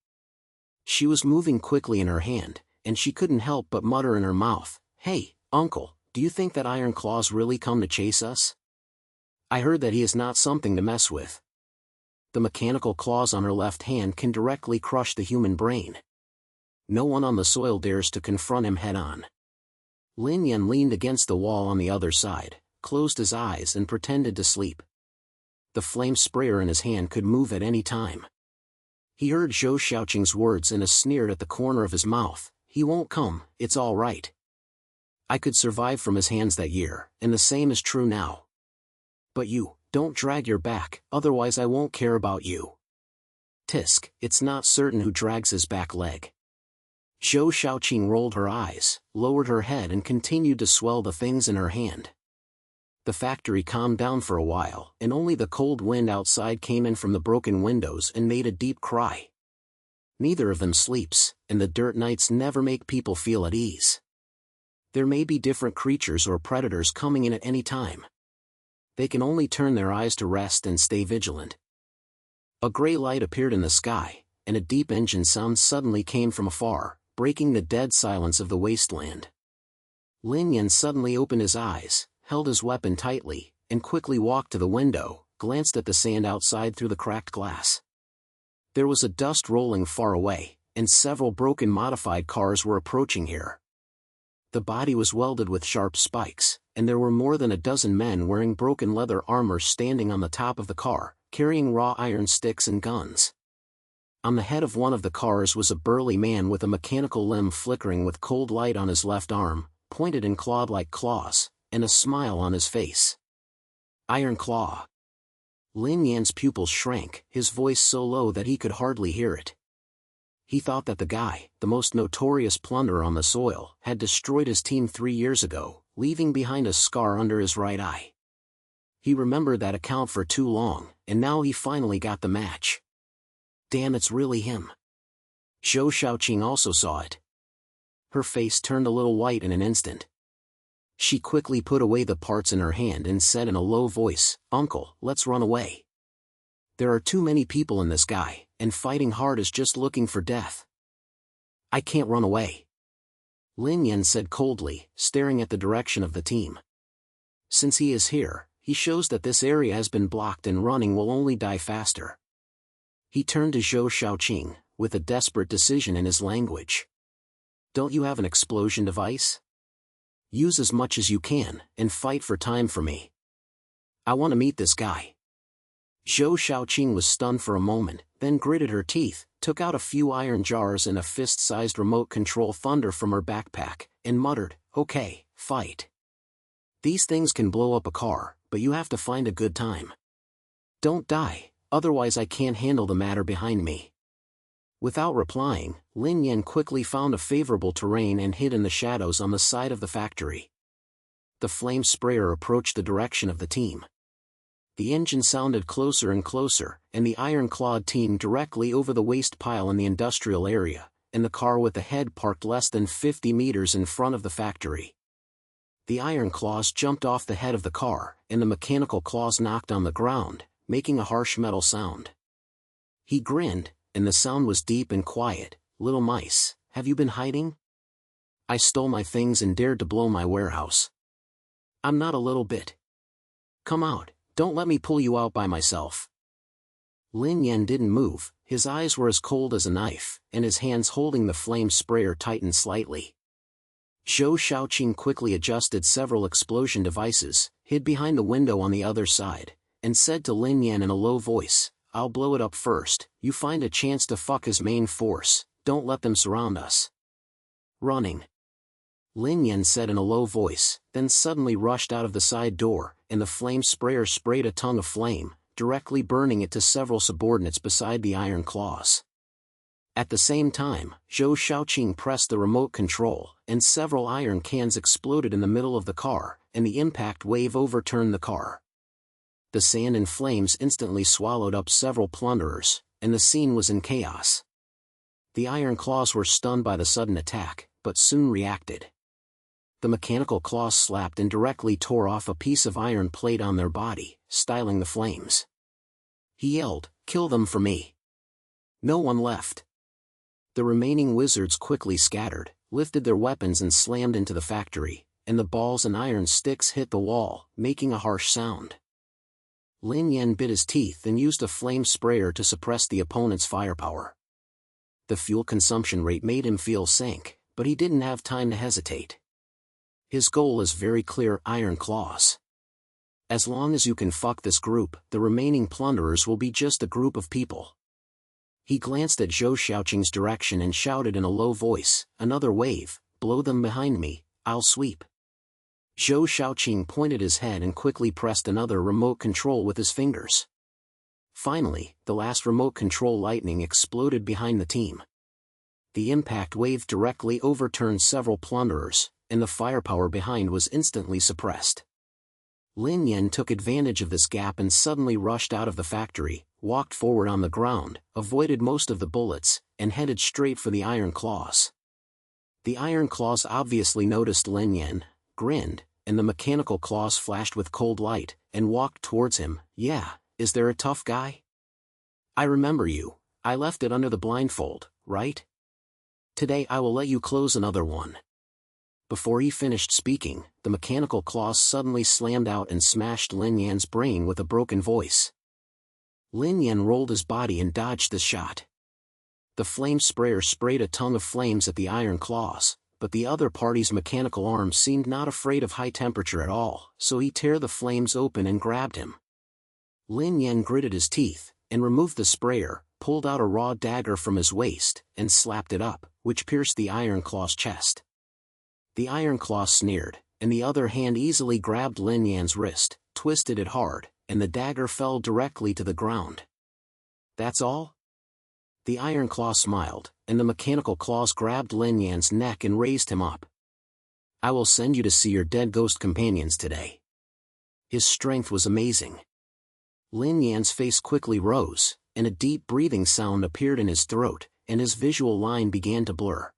She was moving quickly in her hand, and she couldn't help but mutter in her mouth, "Hey, uncle, do you think that iron claws really come to chase us? I heard that he is not something to mess with." The mechanical claws on her left hand can directly crush the human brain. No one on the soil dares to confront him head-on. Lin Yan leaned against the wall on the other side, closed his eyes and pretended to sleep. The flame sprayer in his hand could move at any time. He heard Zhou Xiaoqing's words and sneered at the corner of his mouth, "He won't come, it's all right. I could survive from his hands that year, and the same is true now. But you, don't drag your back, otherwise I won't care about you." Tisk, it's not certain who drags his back leg. Zhou Xiaoqing rolled her eyes, lowered her head and continued to swell the things in her hand. The factory calmed down for a while, and only the cold wind outside came in from the broken windows and made a deep cry. Neither of them sleeps, and the dirt nights never make people feel at ease. There may be different creatures or predators coming in at any time. They can only turn their eyes to rest and stay vigilant. A gray light appeared in the sky, and a deep engine sound suddenly came from afar, breaking the dead silence of the wasteland. Lin Yan suddenly opened his eyes, held his weapon tightly, and quickly walked to the window, glanced at the sand outside through the cracked glass. There was a dust rolling far away, and several broken modified cars were approaching here. The body was welded with sharp spikes, and there were more than a dozen men wearing broken leather armor standing on the top of the car, carrying raw iron sticks and guns. On the head of one of the cars was a burly man with a mechanical limb flickering with cold light on his left arm, pointed and clawed like claws, and a smile on his face. Iron Claw. Lin Yan's pupils shrank, his voice so low that he could hardly hear it. He thought that the guy, the most notorious plunderer on the soil, had destroyed his team 3 years ago, leaving behind a scar under his right eye. He remembered that account for too long, and now he finally got the match. Damn, it's really him. Zhou Xiaoqing also saw it. Her face turned a little white in an instant. She quickly put away the parts in her hand and said in a low voice, "Uncle, let's run away. There are too many people in this guy, and fighting hard is just looking for death." "I can't run away," Lin Yan said coldly, staring at the direction of the team. "Since he is here, he shows that this area has been blocked and running will only die faster." He turned to Zhou Xiaoqing, with a desperate decision in his language. "Don't you have an explosion device? Use as much as you can, and fight for time for me. I want to meet this guy." Zhou Xiaoqing was stunned for a moment, then gritted her teeth, took out a few iron jars and a fist-sized remote control thunder from her backpack, and muttered, "Okay, fight. These things can blow up a car, but you have to find a good time. Don't die, otherwise I can't handle the matter behind me." Without replying, Lin Yan quickly found a favorable terrain and hid in the shadows on the side of the factory. The flame sprayer approached the direction of the team. The engine sounded closer and closer, and the iron-clawed team directly over the waste pile in the industrial area, and the car with the head parked less than 50 meters in front of the factory. The iron claws jumped off the head of the car, and the mechanical claws knocked on the ground, making a harsh metal sound. He grinned, and the sound was deep and quiet. "Little mice, have you been hiding? I stole my things and dared to blow my warehouse. I'm not a little bit. Come out, don't let me pull you out by myself." Lin Yan didn't move, his eyes were as cold as a knife, and his hands holding the flame sprayer tightened slightly. Zhou Xiaoqing quickly adjusted several explosion devices, hid behind the window on the other side, and said to Lin Yan in a low voice, "I'll blow it up first, you find a chance to fuck his main force, don't let them surround us." "Running," Lin Yan said in a low voice, then suddenly rushed out of the side door, and the flame sprayer sprayed a tongue of flame, directly burning it to several subordinates beside the iron claws. At the same time, Zhou Xiaoqing pressed the remote control, and several iron cans exploded in the middle of the car, and the impact wave overturned the car. The sand and flames instantly swallowed up several plunderers, and the scene was in chaos. The iron claws were stunned by the sudden attack, but soon reacted. The mechanical claws slapped and directly tore off a piece of iron plate on their body, styling the flames. He yelled, "Kill them for me." No one left. The remaining wizards quickly scattered, lifted their weapons and slammed into the factory, and the balls and iron sticks hit the wall, making a harsh sound. Lin Yan bit his teeth and used a flame sprayer to suppress the opponent's firepower. The fuel consumption rate made him feel sick, but he didn't have time to hesitate. His goal is very clear: iron claws. As long as you can fuck this group, the remaining plunderers will be just a group of people. He glanced at Zhou Xiaoqing's direction and shouted in a low voice, "Another wave, blow them behind me, I'll sweep." Zhou Xiaoqing pointed his head and quickly pressed another remote control with his fingers. Finally, the last remote control lightning exploded behind the team. The impact wave directly overturned several plunderers, and the firepower behind was instantly suppressed. Lin Yan took advantage of this gap and suddenly rushed out of the factory, walked forward on the ground, avoided most of the bullets, and headed straight for the iron claws. The iron claws obviously noticed Lin Yan, grinned, and the mechanical claws flashed with cold light, and walked towards him. "Yeah, is there a tough guy? I remember you, I left it under the blindfold, right? Today I will let you close another one." Before he finished speaking, the mechanical claws suddenly slammed out and smashed Lin Yan's brain with a broken voice. Lin Yan rolled his body and dodged the shot. The flame sprayer sprayed a tongue of flames at the iron claws, but the other party's mechanical arms seemed not afraid of high temperature at all, so he tore the flames open and grabbed him. Lin Yan gritted his teeth, and removed the sprayer, pulled out a raw dagger from his waist, and slapped it up, which pierced the iron claw's chest. The iron claw sneered, and the other hand easily grabbed Lin Yan's wrist, twisted it hard, and the dagger fell directly to the ground. "That's all?" The Iron Claw smiled, and the mechanical claws grabbed Lin Yan's neck and raised him up. "I will send you to see your dead ghost companions today." His strength was amazing. Lin Yan's face quickly rose, and a deep breathing sound appeared in his throat, and his visual line began to blur.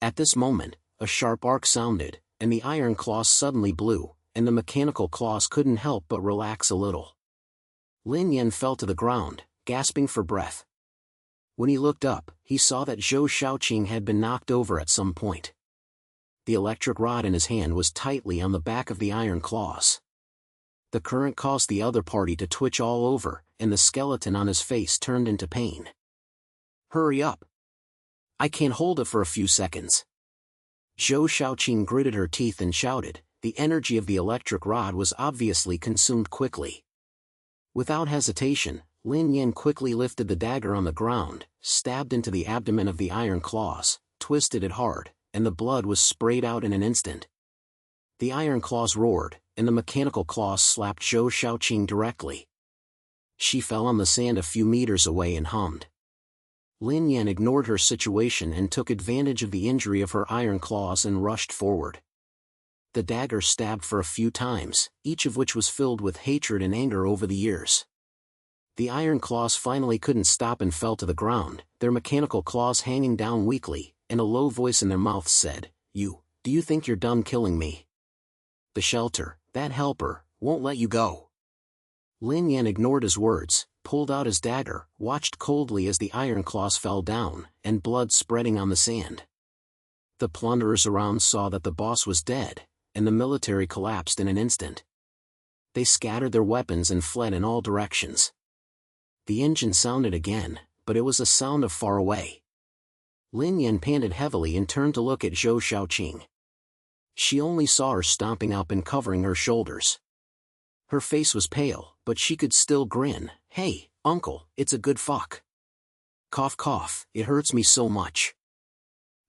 At this moment, a sharp arc sounded, and the Iron Claws suddenly blew, and the mechanical claws couldn't help but relax a little. Lin Yan fell to the ground, gasping for breath. When he looked up, he saw that Zhou Xiaoqing had been knocked over at some point. The electric rod in his hand was tightly on the back of the Iron Claws. The current caused the other party to twitch all over, and the skeleton on his face turned into pain. "Hurry up! I can't hold it for a few seconds." Zhou Xiaoqing gritted her teeth and shouted. The energy of the electric rod was obviously consumed quickly. Without hesitation, Lin Yan quickly lifted the dagger on the ground, stabbed into the abdomen of the Iron Claws, twisted it hard, and the blood was sprayed out in an instant. The Iron Claws roared, and the mechanical claws slapped Zhou Xiaoqing directly. She fell on the sand a few meters away and hummed. Lin Yan ignored her situation and took advantage of the injury of her Iron Claws and rushed forward. The dagger stabbed for a few times, each of which was filled with hatred and anger over the years. The Iron Claws finally couldn't stop and fell to the ground, their mechanical claws hanging down weakly, and a low voice in their mouths said, Do you think you're done killing me? The shelter, that helper, won't let you go." Lin Yan ignored his words, pulled out his dagger, watched coldly as the Iron Claws fell down, and blood spreading on the sand. The plunderers around saw that the boss was dead, and the military collapsed in an instant. They scattered their weapons and fled in all directions. The engine sounded again, but it was a sound of far away. Lin Yan panted heavily and turned to look at Zhou Xiaoqing. She only saw her stomping up and covering her shoulders. Her face was pale, but she could still grin. "Hey, uncle, it's a good fuck. Cough cough, it hurts me so much.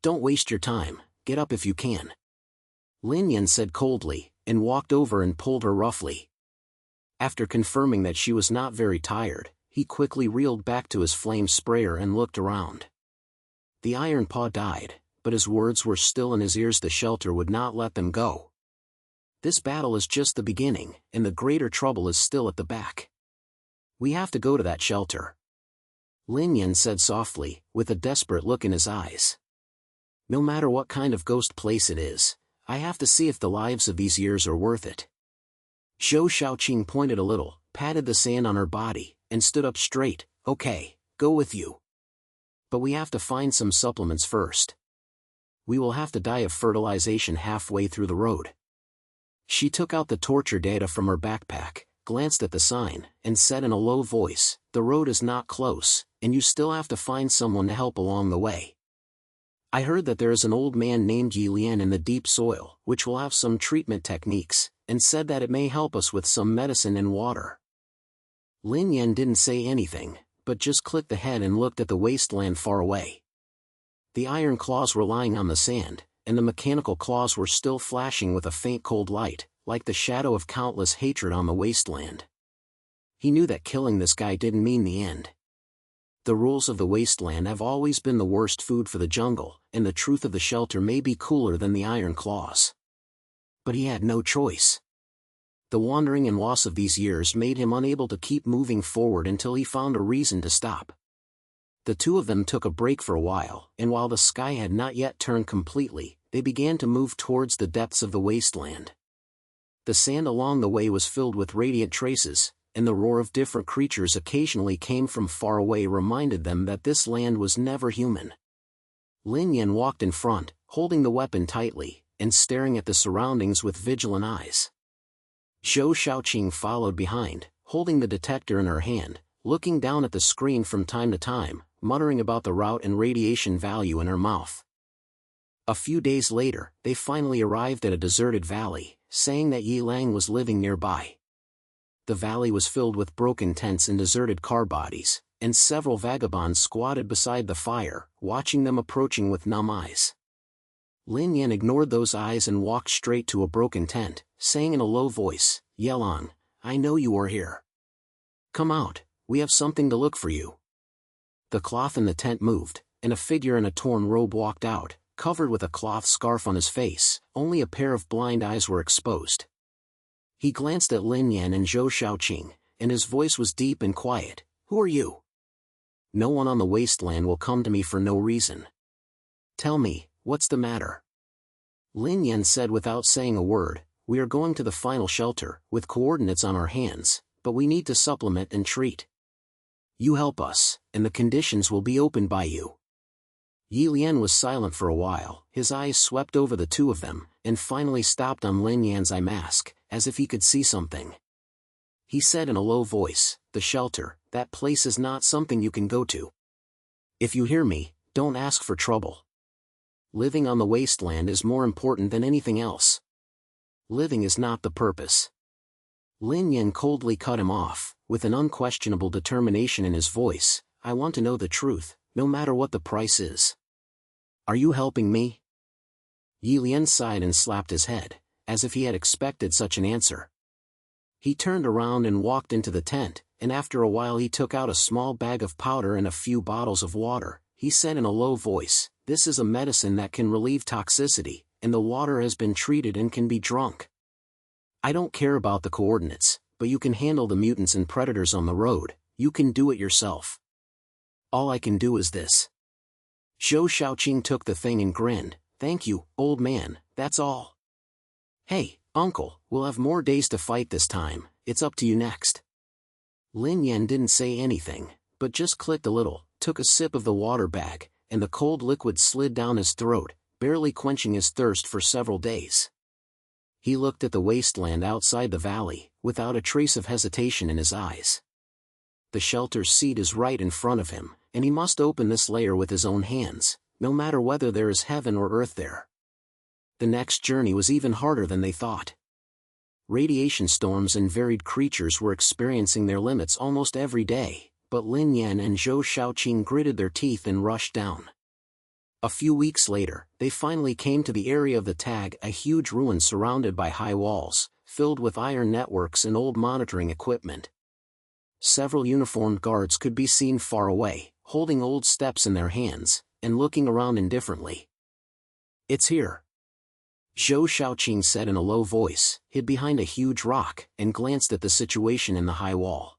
Don't waste your time, get up if you can." Lin Yan said coldly, and walked over and pulled her roughly. After confirming that she was not very tired, he quickly reeled back to his flame sprayer and looked around. The Iron Paw died, but his words were still in his ears. The shelter would not let them go. "This battle is just the beginning, and the greater trouble is still at the back. We have to go to that shelter," Lin Yan said softly, with a desperate look in his eyes. "No matter what kind of ghost place it is, I have to see if the lives of these years are worth it." Zhou Xiaoqing pointed a little, patted the sand on her body, and stood up straight. "Okay, go with you. But we have to find some supplements first. We will have to die of fertilization halfway through the road." She took out the torture data from her backpack, glanced at the sign, and said in a low voice, "The road is not close, and you still have to find someone to help along the way. I heard that there is an old man named Lin Yan in the deep soil, which will have some treatment techniques, and said that it may help us with some medicine and water." Lin Yan didn't say anything, but just clicked the head and looked at the wasteland far away. The Iron Claws were lying on the sand, and the mechanical claws were still flashing with a faint cold light, like the shadow of countless hatred on the wasteland. He knew that killing this guy didn't mean the end. The rules of the wasteland have always been the worst food for the jungle, and the truth of the shelter may be cooler than the Iron Claws. But he had no choice. The wandering and loss of these years made him unable to keep moving forward until he found a reason to stop. The two of them took a break for a while, and while the sky had not yet turned completely, they began to move towards the depths of the wasteland. The sand along the way was filled with radiant traces, and the roar of different creatures occasionally came from far away reminded them that this land was never human. Lin Yan walked in front, holding the weapon tightly, and staring at the surroundings with vigilant eyes. Zhou Xiaoqing followed behind, holding the detector in her hand, looking down at the screen from time to time, muttering about the route and radiation value in her mouth. A few days later, they finally arrived at a deserted valley, saying that Yi Lang was living nearby. The valley was filled with broken tents and deserted car bodies, and several vagabonds squatted beside the fire, watching them approaching with numb eyes. Lin Yan ignored those eyes and walked straight to a broken tent, saying in a low voice, "Yelang, I know you are here. Come out, we have something to look for you. The cloth in the tent moved, and a figure in a torn robe walked out, covered with a cloth scarf on his face. Only a pair of blind eyes were exposed. He glanced at Lin Yan and Zhou Xiaoqing, and his voice was deep and quiet. Who are you? No one on the wasteland will come to me for no reason. Tell me, what's the matter? Lin Yan said without saying a word, we are going to the final shelter, with coordinates on our hands, but we need to supplement and treat. You help us, and the conditions will be opened by you. Lin was silent for a while, his eyes swept over the two of them, and finally stopped on Lin Yan's eye mask, as if he could see something. He said in a low voice, the shelter, that place is not something you can go to. If you hear me, don't ask for trouble. Living on the wasteland is more important than anything else. Living is not the purpose. Lin Yan coldly cut him off, with an unquestionable determination in his voice. I want to know the truth, no matter what the price is. Are you helping me? Lin sighed and slapped his head, as if he had expected such an answer. He turned around and walked into the tent, and after a while he took out a small bag of powder and a few bottles of water. He said in a low voice, this is a medicine that can relieve toxicity, and the water has been treated and can be drunk. I don't care about the coordinates, but you can handle the mutants and predators on the road. You can do it yourself. All I can do is this. Zhou Xiaoqing took the thing and grinned. Thank you, old man, that's all. Hey, uncle, we'll have more days to fight this time, it's up to you next. Lin Yan didn't say anything, but just clicked a little, took a sip of the water bag, and the cold liquid slid down his throat, barely quenching his thirst for several days. He looked at the wasteland outside the valley, without a trace of hesitation in his eyes. The shelter's seat is right in front of him, and he must open this layer with his own hands, no matter whether there is heaven or earth there. The next journey was even harder than they thought. Radiation storms and varied creatures were experiencing their limits almost every day, but Lin Yan and Zhou Xiaoqing gritted their teeth and rushed down. A few weeks later, they finally came to the area of the tag, a huge ruin surrounded by high walls, filled with iron networks and old monitoring equipment. Several uniformed guards could be seen far away, holding old steps in their hands, and looking around indifferently. It's here. Zhou Xiaoqing said in a low voice, hid behind a huge rock, and glanced at the situation in the high wall.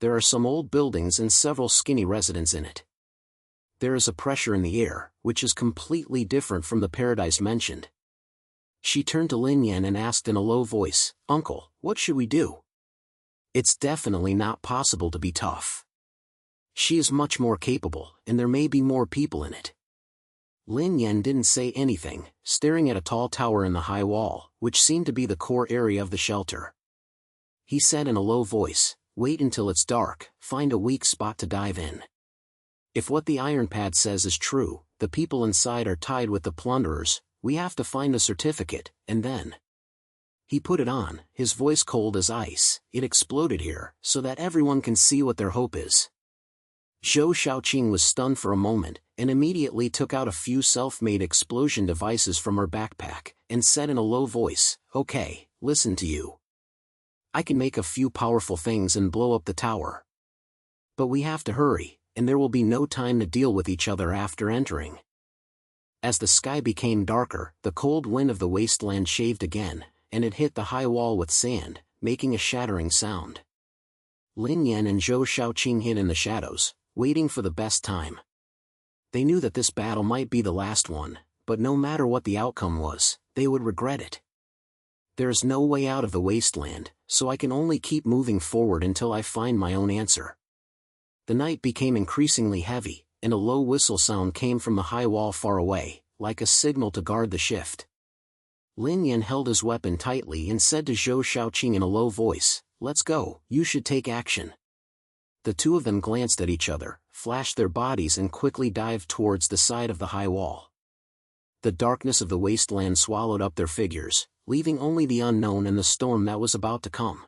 There are some old buildings and several skinny residents in it. There is a pressure in the air, which is completely different from the paradise mentioned. She turned to Lin Yan and asked in a low voice, Uncle, what should we do? It's definitely not possible to be tough. She is much more capable, and there may be more people in it. Lin Yan didn't say anything, staring at a tall tower in the high wall, which seemed to be the core area of the shelter. He said in a low voice, wait until it's dark, find a weak spot to dive in. If what the Iron Pad says is true, the people inside are tied with the plunderers, we have to find the certificate, and then... He put it on, his voice cold as ice. It exploded here, so that everyone can see what their hope is. Zhou Xiaoqing was stunned for a moment, and immediately took out a few self-made explosion devices from her backpack, and said in a low voice, okay, listen to you. I can make a few powerful things and blow up the tower. But we have to hurry, and there will be no time to deal with each other after entering. As the sky became darker, the cold wind of the wasteland shaved again, and it hit the high wall with sand, making a shattering sound. Lin Yan and Zhou Xiaoqing hid in the shadows, waiting for the best time. They knew that this battle might be the last one, but no matter what the outcome was, they would regret it. There is no way out of the wasteland, so I can only keep moving forward until I find my own answer. The night became increasingly heavy, and a low whistle sound came from the high wall far away, like a signal to guard the shift. Lin Yan held his weapon tightly and said to Zhou Xiaoqing in a low voice, let's go, you should take action. The two of them glanced at each other, flashed their bodies and quickly dived towards the side of the high wall. The darkness of the wasteland swallowed up their figures, leaving only the unknown and the storm that was about to come.